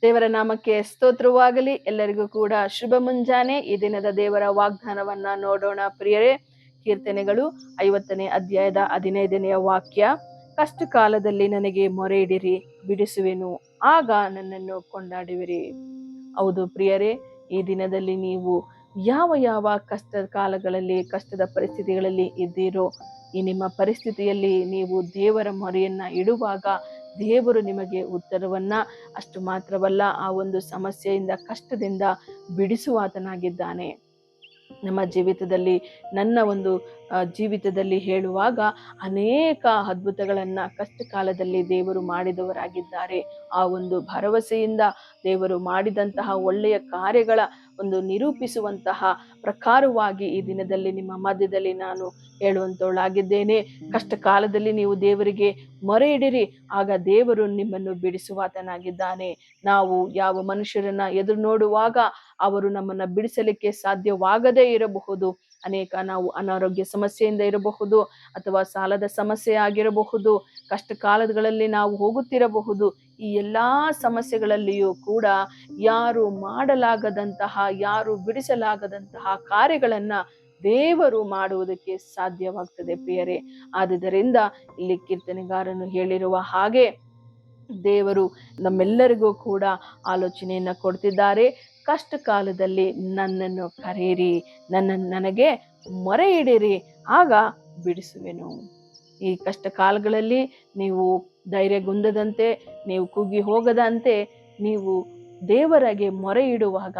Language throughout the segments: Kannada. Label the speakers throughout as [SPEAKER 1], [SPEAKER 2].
[SPEAKER 1] ದೇವರ ನಾಮಕ್ಕೆ ಸ್ತೋತ್ರವಾಗಲಿ. ಎಲ್ಲರಿಗೂ ಕೂಡ ಶುಭ ಮುಂಜಾನೆ. ಈ ದಿನದ ದೇವರ ವಾಗ್ದಾನವನ್ನ ನೋಡೋಣ ಪ್ರಿಯರೇ. ಕೀರ್ತನೆಗಳು 50ನೇ ಅಧ್ಯಾಯದ 15ನೆಯ ವಾಕ್ಯ. ಕಷ್ಟ ಕಾಲದಲ್ಲಿ ನನಗೆ ಮೊರೆ ಇಡಿರಿ, ಬಿಡಿಸುವೆನು, ಆಗ ನನ್ನನ್ನು ಕೊಂಡಾಡುವಿರಿ. ಹೌದು ಪ್ರಿಯರೇ, ಈ ದಿನದಲ್ಲಿ ನೀವು ಯಾವ ಯಾವ ಕಷ್ಟದ ಕಾಲಗಳಲ್ಲಿ, ಕಷ್ಟದ ಪರಿಸ್ಥಿತಿಗಳಲ್ಲಿ ಇದ್ದೀರೋ, ಈ ನಿಮ್ಮ ಪರಿಸ್ಥಿತಿಯಲ್ಲಿ ನೀವು ದೇವರ ಮೊರೆಯನ್ನ ಇಡುವಾಗ ದೇವರು ನಿಮಗೆ ಉತ್ತರವನ್ನ, ಅಷ್ಟು ಮಾತ್ರವಲ್ಲ, ಆ ಒಂದು ಸಮಸ್ಯೆಯಿಂದ, ಕಷ್ಟದಿಂದ ಬಿಡಿಸುವಾತನಾಗಿದ್ದಾನೆ. ನಮ್ಮ ಜೀವಿತದಲ್ಲಿ, ನನ್ನ ಒಂದು ಜೀವಿತದಲ್ಲಿ ಹೇಳುವಾಗ ಅನೇಕ ಅದ್ಭುತಗಳನ್ನ ಕಷ್ಟ ಕಾಲದಲ್ಲಿ ದೇವರು ಮಾಡಿದವರಾಗಿದ್ದಾರೆ. ಆ ಒಂದು ಭರವಸೆಯಿಂದ ದೇವರು ಮಾಡಿದಂತಹ ಒಳ್ಳೆಯ ಕಾರ್ಯಗಳ ಒಂದು ನಿರೂಪಿಸುವಂತಹ ಪ್ರಕಾರವಾಗಿ ಈ ದಿನದಲ್ಲಿ ನಿಮ್ಮ ಮಧ್ಯದಲ್ಲಿ ನಾನು ಹೇಳುವಂತವಳಾಗಿದ್ದೇನೆ. ಕಷ್ಟ ಕಾಲದಲ್ಲಿ ನೀವು ದೇವರಿಗೆ ಮೊರೆ ಇಡಿರಿ, ಆಗ ದೇವರು ನಿಮ್ಮನ್ನು ಬಿಡಿಸುವಾತನಾಗಿದ್ದಾನೆ. ನಾವು ಯಾವ ಮನುಷ್ಯರನ್ನ ಎದುರು ನೋಡುವಾಗ ಅವರು ನಮ್ಮನ್ನ ಬಿಡಿಸಲಿಕ್ಕೆ ಸಾಧ್ಯವಾಗದೇ ಇರಬಹುದು. ನಾವು ಅನಾರೋಗ್ಯ ಸಮಸ್ಯೆಯಿಂದ ಇರಬಹುದು, ಅಥವಾ ಸಾಲದ ಸಮಸ್ಯೆ ಆಗಿರಬಹುದು, ಕಷ್ಟ ಕಾಲಗಳಲ್ಲಿ ನಾವು ಹೋಗುತ್ತಿರಬಹುದು. ಈ ಎಲ್ಲಾ ಸಮಸ್ಯೆಗಳಲ್ಲಿಯೂ ಕೂಡ ಯಾರು ಮಾಡಲಾಗದಂತಹ, ಯಾರು ಬಿಡಿಸಲಾಗದಂತಹ ಕಾರ್ಯಗಳನ್ನ ದೇವರು ಮಾಡುವುದಕ್ಕೆ ಸಾಧ್ಯವಾಗ್ತದೆ ಪ್ರಿಯರೇ. ಆದುದರಿಂದ ಇಲ್ಲಿ ಕೀರ್ತನೆಗಾರನು ಹೇಳಿರುವ ಹಾಗೆ ದೇವರು ನಮ್ಮೆಲ್ಲರಿಗೂ ಕೂಡ ಆಲೋಚನೆಯನ್ನ ಕೊಡ್ತಿದ್ದಾರೆ. ಕಷ್ಟ ಕಾಲದಲ್ಲಿ ನನ್ನನ್ನು ಕರೆಯಿರಿ, ನನಗೆ ಮೊರೆ ಇಡಿರಿ, ಆಗ ಬಿಡಿಸುವೆನು. ಈ ಕಷ್ಟ ಕಾಲಗಳಲ್ಲಿ ನೀವು ಧೈರ್ಯಗುಂದದಂತೆ, ನೀವು ಕುಗ್ಗಿ ಹೋಗದಂತೆ, ನೀವು ದೇವರಿಗೆ ಮೊರೆ ಇಡುವಾಗ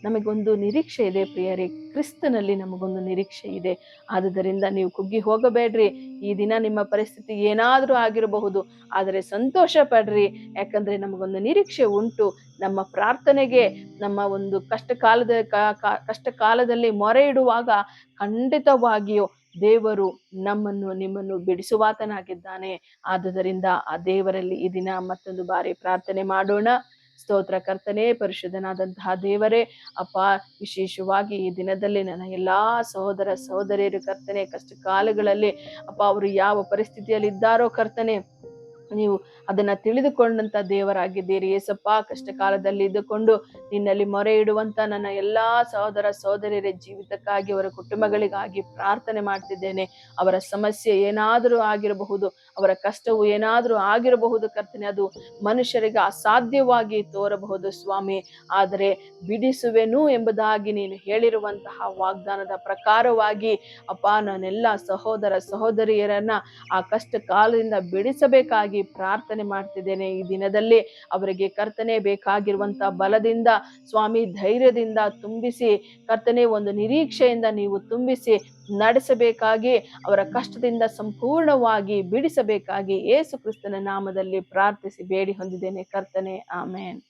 [SPEAKER 1] ನಮಗೊಂದು ನಿರೀಕ್ಷೆ ಇದೆ ಪ್ರಿಯರೇ. ಕ್ರಿಸ್ತನಲ್ಲಿ ನಮಗೊಂದು ನಿರೀಕ್ಷೆ ಇದೆ. ಆದುದರಿಂದ ನೀವು ಕುಗ್ಗಿ ಹೋಗಬೇಡ್ರಿ. ಈ ದಿನ ನಿಮ್ಮ ಪರಿಸ್ಥಿತಿ ಏನಾದ್ರೂ ಆಗಿರಬಹುದು, ಆದರೆ ಸಂತೋಷ ಪಡ್ರಿ. ಯಾಕಂದ್ರೆ ನಮಗೊಂದು ನಿರೀಕ್ಷೆ ಉಂಟು. ನಮ್ಮ ಪ್ರಾರ್ಥನೆಗೆ, ನಮ್ಮ ಒಂದು ಕಷ್ಟ ಕಾಲದಲ್ಲಿ ಮೊರೆ ಇಡುವಾಗ ಖಂಡಿತವಾಗಿಯೂ ದೇವರು ನಿಮ್ಮನ್ನು ಬಿಡಿಸುವಾತನಾಗಿದ್ದಾನೆ. ಆದುದರಿಂದ ಆ ದೇವರಲ್ಲಿ ಈ ದಿನ ಮತ್ತೊಂದು ಬಾರಿ ಪ್ರಾರ್ಥನೆ ಮಾಡೋಣ. ಸ್ತೋತ್ರ ಕರ್ತನೆ, ಪರಿಶುದ್ಧನಾದಂತಹ ದೇವರೇ, ಅಪ್ಪ, ವಿಶೇಷವಾಗಿ ಈ ದಿನದಲ್ಲಿ ನನ್ನ ಎಲ್ಲಾ ಸಹೋದರ ಸಹೋದರಿಯರು ಕರ್ತನೆ, ಕಷ್ಟ ಕಾಲಗಳಲ್ಲಿ ಅಪ್ಪ, ಅವರು ಯಾವ ಪರಿಸ್ಥಿತಿಯಲ್ಲಿ ಇದ್ದಾರೋ ಕರ್ತನೆ, ನೀವು ಅದನ್ನ ತಿಳಿದುಕೊಂಡಂತ ದೇವರಾಗಿದ್ದೀರಿ ಏಸಪ್ಪ. ಕಷ್ಟ ಕಾಲದಲ್ಲಿ ಇದ್ದುಕೊಂಡು ನಿನ್ನಲ್ಲಿ ಮೊರೆ ಇಡುವಂತ ನನ್ನ ಎಲ್ಲಾ ಸಹೋದರ ಸಹೋದರಿಯರ ಜೀವಿತಕ್ಕಾಗಿ, ಅವರ ಕುಟುಂಬಗಳಿಗಾಗಿ ಪ್ರಾರ್ಥನೆ ಮಾಡ್ತಿದ್ದೇನೆ. ಅವರ ಸಮಸ್ಯೆ ಏನಾದರೂ ಆಗಿರಬಹುದು, ಅವರ ಕಷ್ಟವು ಏನಾದರೂ ಆಗಿರಬಹುದು ಕರ್ತನೆ, ಅದು ಮನುಷ್ಯರಿಗೆ ಅಸಾಧ್ಯವಾಗಿ ತೋರಬಹುದು ಸ್ವಾಮಿ. ಆದರೆ ಬಿಡಿಸುವೆನು ಎಂಬುದಾಗಿ ನೀನು ಹೇಳಿರುವಂತಹ ವಾಗ್ದಾನದ ಪ್ರಕಾರವಾಗಿ ಅಪ್ಪ, ನನ್ನೆಲ್ಲ ಸಹೋದರ ಸಹೋದರಿಯರನ್ನ ಆ ಕಷ್ಟ ಕಾಲದಿಂದ ಬಿಡಿಸಬೇಕಾಗಿ ಪ್ರಾರ್ಥನೆ ಮಾಡ್ತಿದ್ದೇನೆ. ಈ ದಿನದಲ್ಲಿ ಅವರಿಗೆ ಕರ್ತನೆ ಬೇಕಾಗಿರುವಂತ ಬಲದಿಂದ ಸ್ವಾಮಿ, ಧೈರ್ಯದಿಂದ ತುಂಬಿಸಿ ಕರ್ತನೆ, ಒಂದು ನಿರೀಕ್ಷೆಯಿಂದ ನೀವು ತುಂಬಿಸಿ ನಡೆಸಬೇಕಾಗಿ, ಅವರ ಕಷ್ಟದಿಂದ ಸಂಪೂರ್ಣವಾಗಿ ಬಿಡಿಸಬೇಕಾಗಿ ಯೇಸು ಕ್ರಿಸ್ತನ ನಾಮದಲ್ಲಿ ಪ್ರಾರ್ಥಿಸಿ ಬೇಡಿ ಹೊಂದಿದ್ದೇನೆ ಕರ್ತನೆ, ಆಮೇನ್.